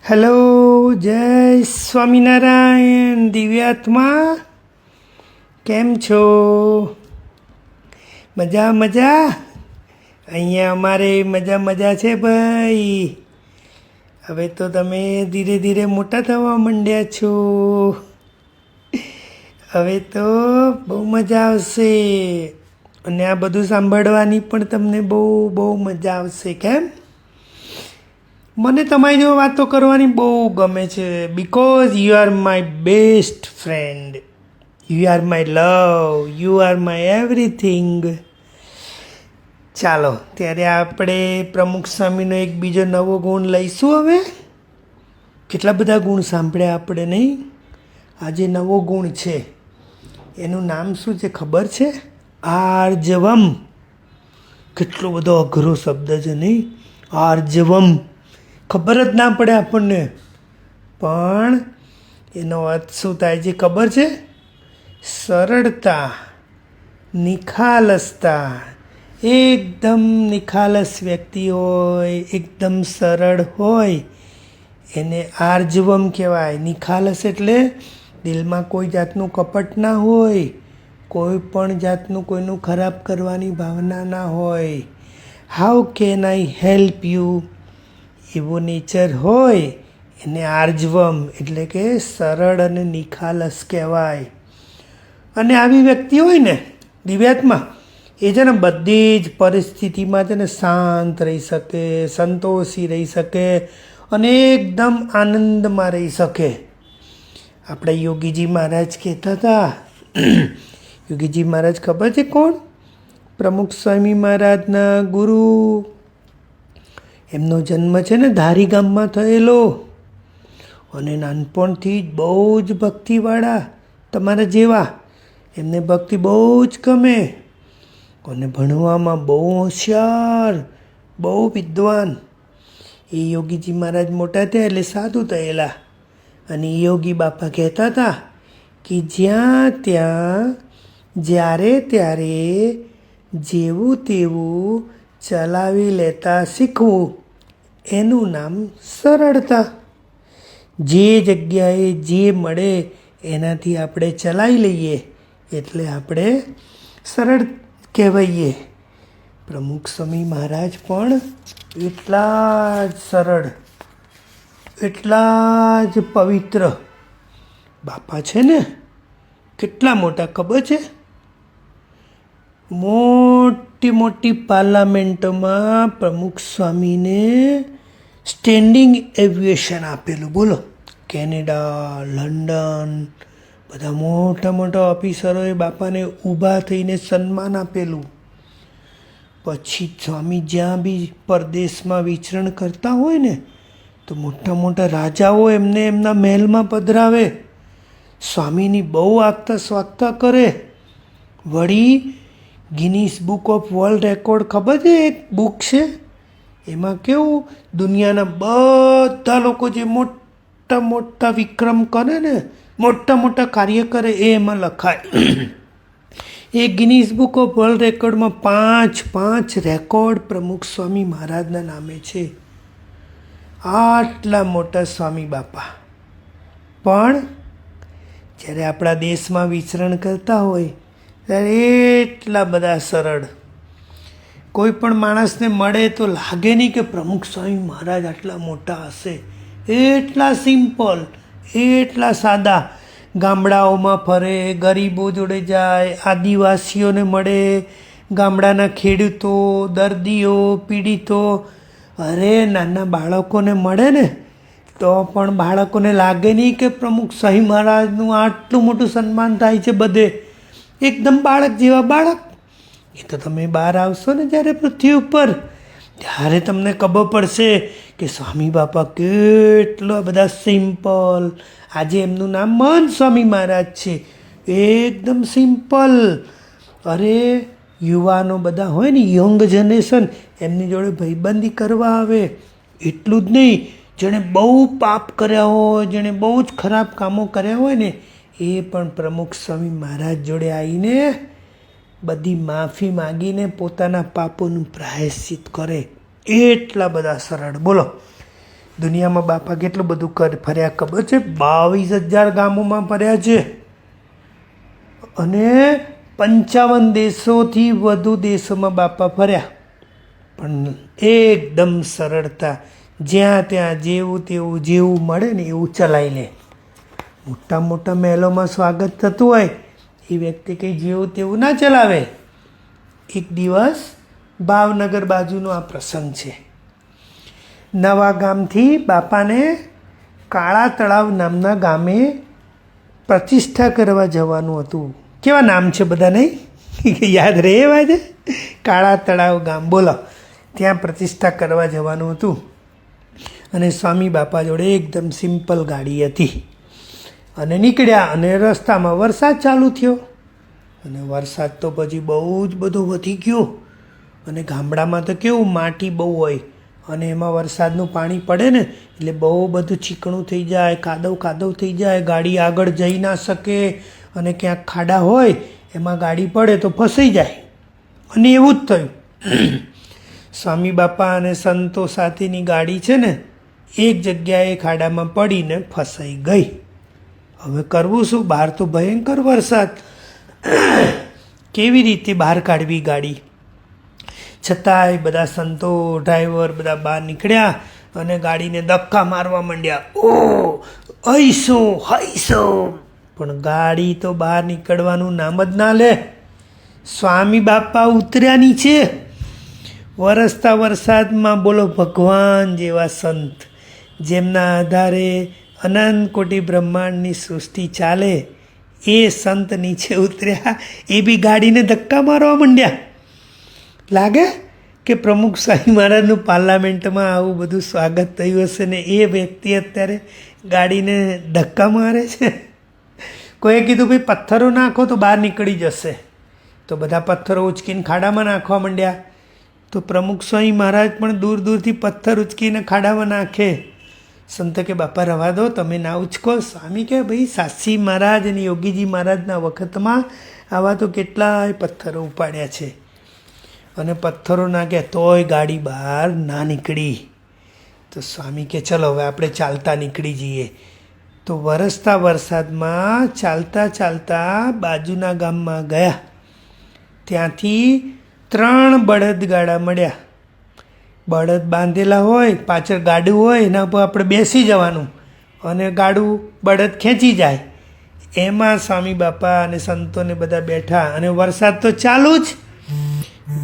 Hello, જય સ્વામિનારાયણ. દિવ્યાત્મા કેમ છો? મજા મજા? અહીંયા અમારે મજા છે ભાઈ. હવે તો તમે ધીરે ધીરે મોટા થવા માંડ્યા છો. હવે તો બહુ મજા આવશે અને આ બધું સાંભળવાની પણ તમને બહુ મજા આવશે. કેમ? મને તમારી જોડે વાતો કરવાની બહુ ગમે છે. Because you are my best friend, you are my love, you are my everything. ચાલો ત્યારે આપણે પ્રમુખ સ્વામીનો એક બીજો નવો ગુણ લઈશું. હવે કેટલા બધા ગુણ સાંભળ્યા આપણે, નહીં? આજે નવો ગુણ છે, એનું નામ શું છે ખબર છે? આર્જવમ. કેટલો બધો અઘરો શબ્દ છે, નહીં? આર્જવમ ખબર જ ના પડે આપણને, પણ એનો અર્થ શું થાય છે ખબર છે? સરળતા, નિખાલસતા. એકદમ નિખાલસ વ્યક્તિ હોય, એકદમ સરળ હોય, એને આર્જવમ કહેવાય. નિખાલસ એટલે દિલમાં કોઈ જાતનું કપટ ના હોય, કોઈ પણ જાતનું કોઈનું ખરાબ કરવાની ભાવના ના હોય. How can I help you, એવો નેચર હોય એને આર્જવમ એટલે કે સરળ અને નિખાલસ કહેવાય. અને આવી વ્યક્તિ હોય ને દિવ્યાત્મા, એ છે ને બધી જ પરિસ્થિતિમાં છે ને શાંત રહી શકે, સંતોષી રહી શકે અને એકદમ આનંદમાં રહી શકે. આપણે યોગીજી મહારાજ કહેતા હતા. યોગીજી મહારાજ ખબર છે કોણ? પ્રમુખ સ્વામી મહારાજના ગુરુ. એમનો જન્મ છે ને ધારી ગામમાં થયેલો અને નાનપણથી જ બહુ જ ભક્તિવાળા, તમારા જેવા. એમને ભક્તિ બહુ જ ગમે અને ભણવામાં બહુ હોશિયાર, બહુ વિદ્વાન. એ યોગીજી મહારાજ મોટા થયા એટલે સાધુ થયેલા. અને યોગી બાપા કહેતા હતા કે જ્યાં ત્યાં જ્યારે ત્યારે જેવું તેવું ચલાવી લેતા શીખવું, એનું નામ સરળતા. જે જગ્યાએ જે મળે એનાથી આપણે ચલાવી લઈએ એટલે આપણે સરળ કહેવાઈએ. પ્રમુખ સ્વામી મહારાજ પણ એટલા જ સરળ, એટલા જ પવિત્ર બાપા છે ને. કેટલા મોટા ખબર છે? મોટી પાર્લામેન્ટમાં પ્રમુખ સ્વામીને સ્ટેન્ડિંગ એવિએશન આપેલું. બોલો, કેનેડા, લંડન, બધા મોટા ઓફિસરોએ બાપાને ઊભા થઈને સન્માન આપેલું. પછી સ્વામી જ્યાં બી પરદેશમાં વિચરણ કરતા હોય ને તો મોટા રાજાઓ એમને એમના મહેલમાં પધરાવે, સ્વામીની બહુ આગતા સ્વાગતા કરે. વળી Guinness book of world record ખબર છે? એક બુક છે, એમાં કેવું દુનિયાના બધા લોકો જે મોટા વિક્રમ કરે ને, મોટા કાર્ય કરે, એ એમાં લખાય. એ ગિનીસ બુક ઓફ વર્લ્ડ રેકોર્ડમાં પાંચ રેકોર્ડ પ્રમુખ સ્વામી મહારાજના નામે છે. આટલા મોટા સ્વામી બાપા પણ જ્યારે આપણા દેશમાં વિચરણ કરતા હોય ત્યારે એટલા બધા સરળ. કોઈ પણ માણસને મળે તો લાગે નહીં કે પ્રમુખ સ્વામી મહારાજ આટલા મોટા હશે. એટલા સિમ્પલ, એટલા સાદા. ગામડાઓમાં ફરે, ગરીબો જોડે જાય, આદિવાસીઓને મળે, ગામડાના ખેડૂતો, દર્દીઓ, પીડિતો. અરે નાના બાળકોને મળે ને તો પણ બાળકોને લાગે નહીં કે પ્રમુખ સ્વામી મહારાજનું આટલું મોટું સન્માન થાય છે બધે. એકદમ બાળક જેવા બાળક. એ તો તમે બહાર આવશો ને જ્યારે પૃથ્વી ઉપર, ત્યારે તમને ખબર પડશે કે સ્વામી બાપા કેટલા બધા સિમ્પલ. આજે એમનું નામ મહંત સ્વામી મહારાજ છે. એકદમ સિમ્પલ. અરે યુવાનો બધા હોય ને, યંગ જનરેશન, એમની જોડે ભાઈબંધી કરવા આવે. એટલું જ નહીં, જેણે બહુ પાપ કર્યા હોય, જેણે બહુ જ ખરાબ કામો કર્યા હોય ને, એ પણ પ્રમુખ સ્વામી મહારાજ જોડે આવીને બધી માફી માગીને પોતાના પાપોનું પ્રાયશ્ચિત કરે. એટલા બધા સરળ. બોલો, દુનિયામાં બાપા કેટલું બધું ફર્યા ખબર છે? 22,000 ગામોમાં ફર્યા છે અને 55 દેશોથી વધુ દેશોમાં બાપા ફર્યા, પણ એકદમ સરળતા, જ્યાં ત્યાં જેવું તેવું જેવું મળે ને એવું ચલાવી લે. મોટા મોટા મહેલોમાં સ્વાગત થતું હોય એ વ્યક્તિ કંઈ જેવું તેવું ના ચલાવે. એક દિવસ ભાવનગર બાજુનો આ પ્રસંગ છે. નવા ગામથી બાપાને કાળા તળાવ નામના ગામે પ્રતિષ્ઠા કરવા જવાનું હતું. કેવા નામ છે બધા, નહીં યાદ રહે એવા છે? કાળા તળાવ ગામ, બોલો. ત્યાં પ્રતિષ્ઠા કરવા જવાનું હતું અને સ્વામી બાપા જોડે એકદમ સિમ્પલ ગાડી હતી અને નીકળ્યા અને રસ્તામાં વરસાદ ચાલુ થયો અને વરસાદ તો પછી બહુ જ બધો વધી ગયો અને ગામડામાં તો કેવું માટી બહુ હોય અને એમાં વરસાદનું પાણી પડે ને એટલે બહુ બધું ચીકણું થઈ જાય, કાદવ થઈ જાય, ગાડી આગળ જઈ ના શકે અને ક્યાંક ખાડા હોય એમાં ગાડી પડે તો ફસાઈ જાય. અને એવું જ થયું. સ્વામી બાપા અને સંતો સાથેની ગાડી છે ને એક જગ્યાએ ખાડામાં પડીને ફસાઈ ગઈ. હવે કરવું શું? બહાર તો ભયંકર વરસાદ, કેવી રીતે બહાર કાઢવી ગાડી? છતાંય બધા સંતો, ડ્રાઈવર બધા બહાર નીકળ્યા અને ગાડીને ધક્કા મારવા માંડ્યા. ઓ હઈસો, પણ ગાડી તો બહાર નીકળવાનું નામ જ ના લે. સ્વામી બાપા ઉતર્યા નીચે વરસતા વરસાદમાં. બોલો, ભગવાન જેવા સંત, જેમના આધારે અનંત કોટી બ્રહ્માંડની સૃષ્ટિ ચાલે, એ સંત નીચે ઉતર્યા, એ બી ગાડીને ધક્કા મારવા માંડ્યા. લાગે કે પ્રમુખ સ્વામી મહારાજનું પાર્લામેન્ટમાં આવું બધું સ્વાગત થયું હશે ને એ વ્યક્તિ અત્યારે ગાડીને ધક્કા મારે છે. કોઈએ કીધું ભાઈ પથ્થરો નાખો તો બહાર નીકળી જશે, તો બધા પથ્થરો ઉચકીને ખાડામાં નાખવા માંડ્યા. તો પ્રમુખ સ્વામી મહારાજ પણ દૂર દૂરથી પથ્થર ઉચકીને ખાડામાં નાખે. સંત કે બાપા રવા દો, તમે ના ઉચકો. સ્વામી કે ભાઈ સાસી મહારાજ અને યોગીજી મહારાજના વખતમાં આવા તો કેટલાય પથ્થરો ઉપાડ્યા છે અને પથ્થરો નાખ્યા તોય ગાડી બહાર ના નીકળી. તો સ્વામી કે ચલો હવે આપણે ચાલતા નીકળી જઈએ. તો વરસતા વરસાદમાં ચાલતા બાજુના ગામમાં ગયા. ત્યાંથી 3 બળદગાડા મળ્યા. બળદ બાંધેલા હોય, પાછળ ગાડું હોય, એના પર આપણે બેસી જવાનું અને ગાડું બળદ ખેંચી જાય. એમાં સ્વામી બાપા અને સંતોને બધા બેઠા અને વરસાદ તો ચાલુ જ.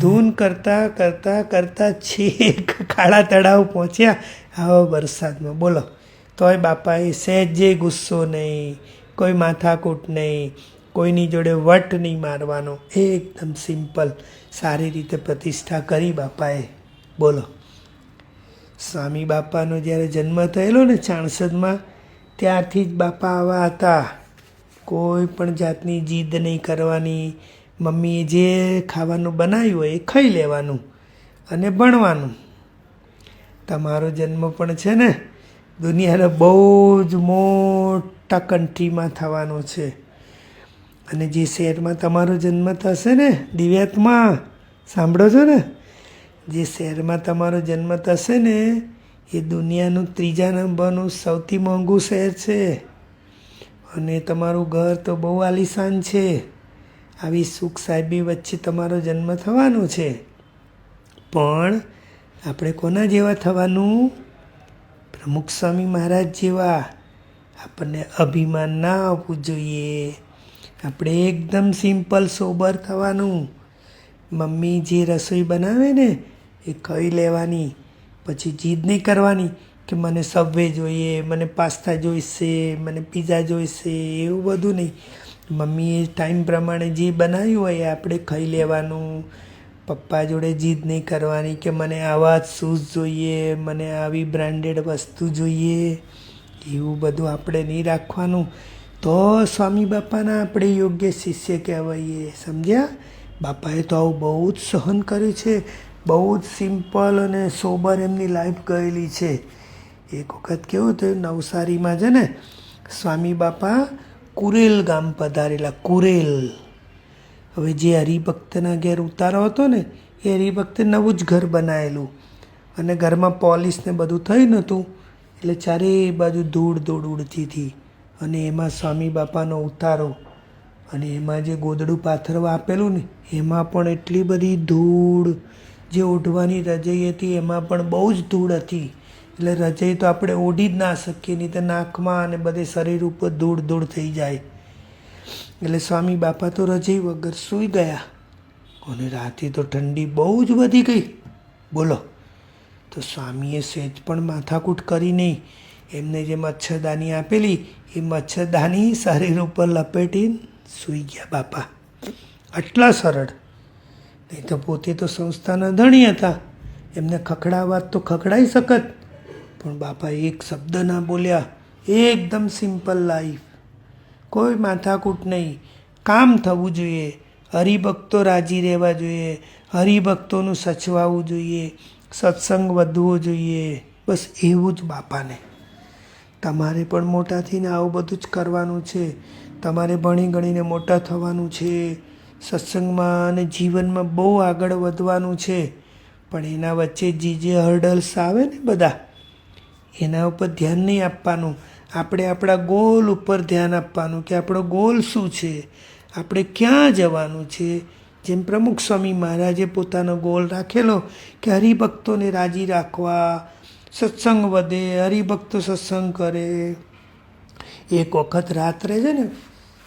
ધૂન કરતા છેક કાળા તળાવ પહોંચ્યા આવા વરસાદમાં. બોલો, તોય બાપાએ સહેજે ગુસ્સો નહીં, કોઈ માથાકૂટ નહીં, કોઈની જોડે વટ નહીં મારવાનો, એકદમ સિમ્પલ સારી રીતે પ્રતિષ્ઠા કરી બાપાએ. બોલો, સ્વામી બાપાનો જ્યારે જન્મ થયેલો ને ચાણસદમાં, ત્યારથી જ બાપા આવા હતા. કોઈ પણ જાતની જીદ નહીં કરવાની. મમ્મીએ જે ખાવાનું બનાવ્યું હોય એ ખાઈ લેવાનું અને ભણવાનું. તમારો જન્મ પણ છે ને દુનિયાના બહુ જ મોટા કન્ટ્રીમાં થવાનો છે. અને જે શહેરમાં તમારો જન્મ થશે ને, દિવ્યાતમાં સાંભળો છો ને, જે શહેરમાં તમારો જન્મ થશે ને એ દુનિયાનું 3જા નંબરનું સૌથી મોંઘું શહેર છે અને તમારું ઘર તો બહુ આલીશાન છે. આવી સુખ સાહેબી વચ્ચે તમારો જન્મ થવાનો છે. પણ આપણે કોના જેવા થવાનું? પ્રમુખ સ્વામી મહારાજ જેવા. આપણને અભિમાન ના આવવું જોઈએ. આપણે એકદમ સિમ્પલ સોબર થવાનું. મમ્મી જે રસોઈ બનાવે ને એ ખાઈ લેવાની, પછી જીદ નહીં કરવાની કે મને સબવે જોઈએ, મને પાસ્તા જોઈશે, મને પીઝા જોઈશે, એવું બધું નહીં. મમ્મીએ ટાઈમ પ્રમાણે જે બનાવ્યું હોય એ આપણે ખાઈ લેવાનું. પપ્પા જોડે જીદ નહીં કરવાની કે મને આવા જ શૂઝ જોઈએ, મને આવી બ્રાન્ડેડ વસ્તુ જોઈએ, એવું બધું આપણે નહીં રાખવાનું. તો સ્વામી બાપાના આપણે યોગ્ય શિષ્ય કહેવાઈએ. સમજ્યા? બાપાએ તો આવું બહુ જ સહન કર્યું છે. બહુ જ સિમ્પલ અને સોબર એમની લાઈફ ગયેલી છે. એક વખત કેવું થયું, નવસારીમાં છે ને સ્વામી બાપા કુરેલ ગામ પધારેલા. કુરેલ, હવે જે હરિભક્તના ઘેર ઉતારો હતો ને એ હરિભક્તે નવું જ ઘર બનાવેલું અને ઘરમાં પોલિશ ને બધું થઈ નહોતું એટલે ચારે બાજુ ધૂળ ધૂળ ઉડતી હતી અને એમાં સ્વામી બાપાનો ઉતારો અને એમાં જે ગોદડું પાથરવા આપેલું ને એમાં પણ એટલી બધી ધૂળ, જે ઓઢવાની રજાઈ હતી એમાં પણ બહુ જ ધૂળ હતી. એટલે રજાઈ તો આપણે ઓઢી જ ના શકીએ, નહીં તો નાકમાં અને બધે શરીર ઉપર ધૂળ ધૂળ થઈ જાય. એટલે સ્વામી બાપા તો રજાઈ વગર સૂઈ ગયા અને રાતે તો ઠંડી બહુ જ વધી ગઈ. બોલો, તો સ્વામીએ સહેજ પણ માથાકૂટ કરી નહીં. એમને જે મચ્છરદાની આપેલી એ મચ્છરદાની શરીર ઉપર લપેટીને સૂઈ ગયા બાપા. આટલા સરળ. નહીં તો પોતે તો સંસ્થાના ધણી હતા, એમને ખખડાવા તો ખખડાઈ શકત, પણ બાપા એક શબ્દ ના બોલ્યા. એકદમ સિમ્પલ લાઈફ, કોઈ માથાકૂટ નહીં. કામ થવું જોઈએ, હરિભક્તો રાજી રહેવા જોઈએ, હરિભક્તોનું સચવાવું જોઈએ, સત્સંગ વધવો જોઈએ, બસ એવું જ બાપાને. તમારે પણ મોટા થઈને આવું બધું જ કરવાનું છે. તમારે ભણી ગણીને મોટા થવાનું છે, સત્સંગમાં અને જીવનમાં બહુ આગળ વધવાનું છે. પણ એના વચ્ચે જે હર્ડલ્સ આવે ને બધા, એના ઉપર ધ્યાન નહીં આપવાનું. આપણે આપણા ગોલ ઉપર ધ્યાન આપવાનું કે આપણો ગોલ શું છે, આપણે ક્યાં જવાનું છે. જેમ પ્રમુખ સ્વામી મહારાજે પોતાનો ગોલ રાખેલો કે હરિભક્તોને રાજી રાખવા, સત્સંગ વધે, હરિભક્તો સત્સંગ કરે. એક વખત રાત્રે છે ને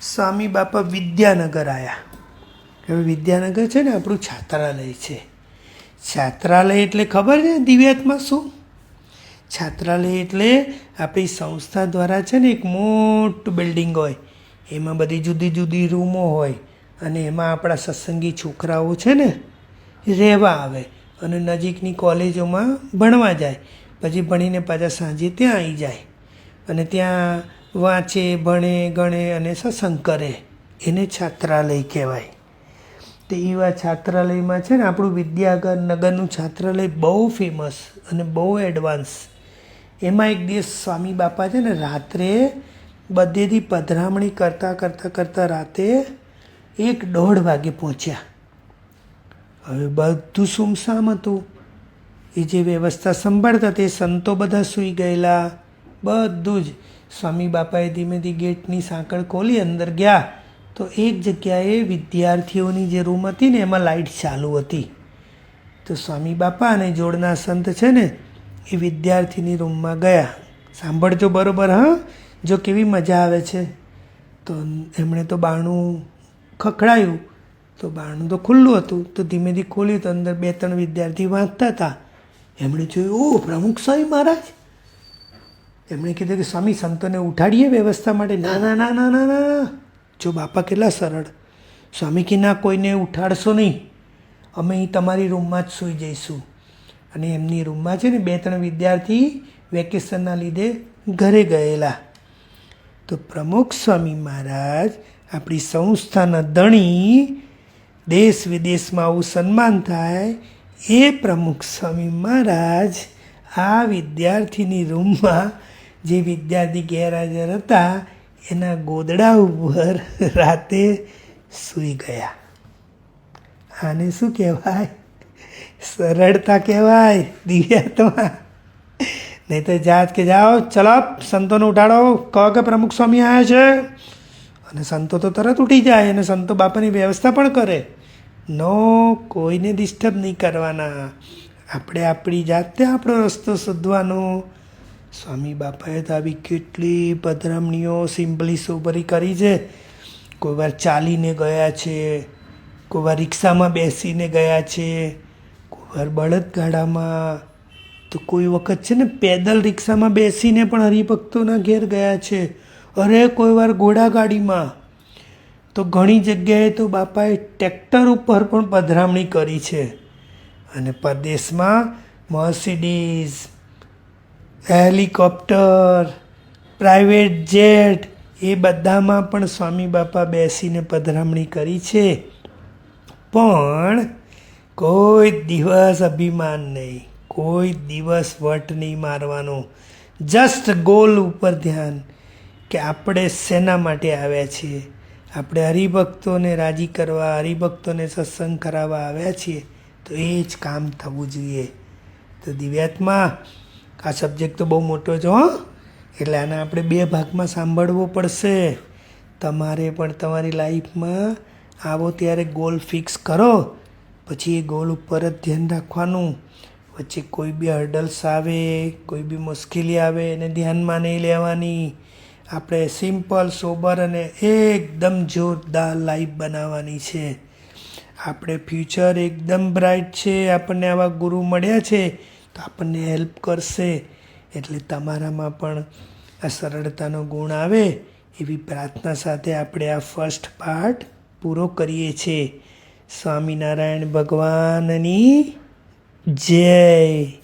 સ્વામી બાપા વિદ્યાનગર આવ્યા. હવે વિદ્યાનગર છે ને આપણું છાત્રાલય છે. છાત્રાલય એટલે ખબર છે દિવ્યાત્મા શું? છાત્રાલય એટલે આપણી સંસ્થા દ્વારા છે ને એક મોટું બિલ્ડિંગ હોય, એમાં બધી જુદી જુદી રૂમો હોય અને એમાં આપણા સત્સંગી છોકરાઓ છે ને રહેવા આવે અને નજીકની કોલેજોમાં ભણવા જાય. પછી ભણીને પાછા સાંજે ત્યાં આવી જાય અને ત્યાં વાંચે, ભણે, ગણે અને સત્સંગ કરે. એને છાત્રાલય કહેવાય. તો એવા છાત્રાલયમાં છે ને આપણું વિદ્યાનગરનું છાત્રાલય બહુ ફેમસ અને બહુ એડવાન્સ. એમાં એક દિવસ સ્વામી બાપા છે ને રાત્રે બધેથી પધરામણી કરતાં રાતે 1-1:30 વાગે પહોંચ્યા. હવે બધું સુમસામ હતું. એ જે વ્યવસ્થા સંભાળતા તે સંતો બધા સૂઈ ગયેલા. બધું જ સ્વામી બાપાએ ધીમેથી ગેટની સાંકળ ખોલી અંદર ગયા તો એક જગ્યાએ વિદ્યાર્થીઓની જે રૂમ હતી ને એમાં લાઇટ ચાલુ હતી. તો સ્વામી બાપા અને જોડના સંત છે ને એ વિદ્યાર્થીની રૂમમાં ગયા. સાંભળજો બરાબર, હા, જો કેવી મજા આવે છે. તો એમણે તો બારણું ખખડાયું તો બારણું તો ખુલ્લું હતું. તો ધીમેથી ખોલ્યું તો અંદર 2-3 વિદ્યાર્થી વાંચતા હતા. એમણે જોયું, ઓ પ્રમુખ સ્વામી મહારાજ. એમણે કીધું કે સ્વામી સંતોને ઉઠાડીએ વ્યવસ્થા માટે. ના ના ના ના ના ના. જો બાપા કેટલા સરળ. સ્વામી કે ના, કોઈને ઉઠાડશો નહીં, અમે અહીં તમારી રૂમમાં જ સૂઈ જઈશું. અને એમની રૂમમાં છે ને 2-3 વિદ્યાર્થી વેકેશનના લીધે ઘરે ગયેલા. તો પ્રમુખ સ્વામી મહારાજ આપણી સંસ્થાના ધણી, દેશ વિદેશમાં આવું સન્માન થાય એ પ્રમુખ સ્વામી મહારાજ આ વિદ્યાર્થીની રૂમમાં જે વિદ્યાર્થી ગેરહાજર હતા એના ગોદડા ઉપર રાતે સૂઈ ગયા. આને શું કહેવાય? સરળતા કહેવાય દિવ્યાત્મા. નહીં તો જાત કે જાઓ, ચલો સંતોને ઉઠાડો, કહો કે પ્રમુખ સ્વામી આવ્યા છે, અને સંતો તો તરત ઉઠી જાય અને સંતો બાપાની વ્યવસ્થા પણ કરે. નો, કોઈને ડિસ્ટર્બ નહીં કરવાના. આપણે આપણી જાતે આપણો રસ્તો શોધવાનો. સ્વામી બાપાએ તો આવી કેટલી પધરામણીઓ સિમ્પલી સોબરી કરી છે. કોઈ વાર ચાલીને ગયા છે, કોઈ વાર રિક્ષામાં બેસીને ગયા છે, કોઈ વાર બળદગાડામાં, તો કોઈ વખત છે ને પેદલ રિક્ષામાં બેસીને પણ હરિભક્તોના ઘેર ગયા છે. અરે કોઈ વાર ઘોડાગાડીમાં. તો ઘણી જગ્યાએ તો બાપાએ ટ્રેક્ટર ઉપર પણ પધરામણી કરી છે. અને પરદેશમાં મર્સિડીઝ, હેલિકોપ્ટર, પ્રાઇવેટ જેટ, એ બધામાં પણ સ્વામી બાપા બેસીને પધરામણી કરી છે. પણ કોઈ દિવસ અભિમાન નહીં, કોઈ દિવસ વટ નહીં મારવાનો. જસ્ટ ગોલ ઉપર ધ્યાન કે આપણે શેના માટે આવ્યા છીએ. આપણે હરિભક્તોને રાજી કરવા, હરિભક્તોને સત્સંગ કરાવવા આવ્યા છીએ, તો એ જ કામ થવું જોઈએ. તો દિવ્યાત્મા, આ સબ્જેક્ટ તો બહુ મોટો છે હો, એટલે આને આપણે 2 ભાગમાં સાંભળવો પડશે. તમારે પણ તમારી લાઈફમાં આવો ત્યારે ગોલ ફિક્સ કરો, પછી એ ગોલ ઉપર જ ધ્યાન રાખવાનું. વચ્ચે કોઈ બી હર્ડલ્સ આવે, કોઈ બી મુશ્કેલી આવે એને ધ્યાનમાં નહીં લેવાની. આપણે સિમ્પલ, સોબર અને એકદમ જોરદાર લાઈફ બનાવવાની છે. આપણે ફ્યુચર એકદમ બ્રાઇટ છે. આપણને આવા ગુરુ મળ્યા છે તો આપણને હેલ્પ કરશે. એટલે તમારામાં પણ આ સરળતાનો ગુણ આવે એવી પ્રાર્થના સાથે આપણે આ ફર્સ્ટ પાર્ટ પૂરો કરીએ છીએ. સ્વામિનારાયણ ભગવાનની જય.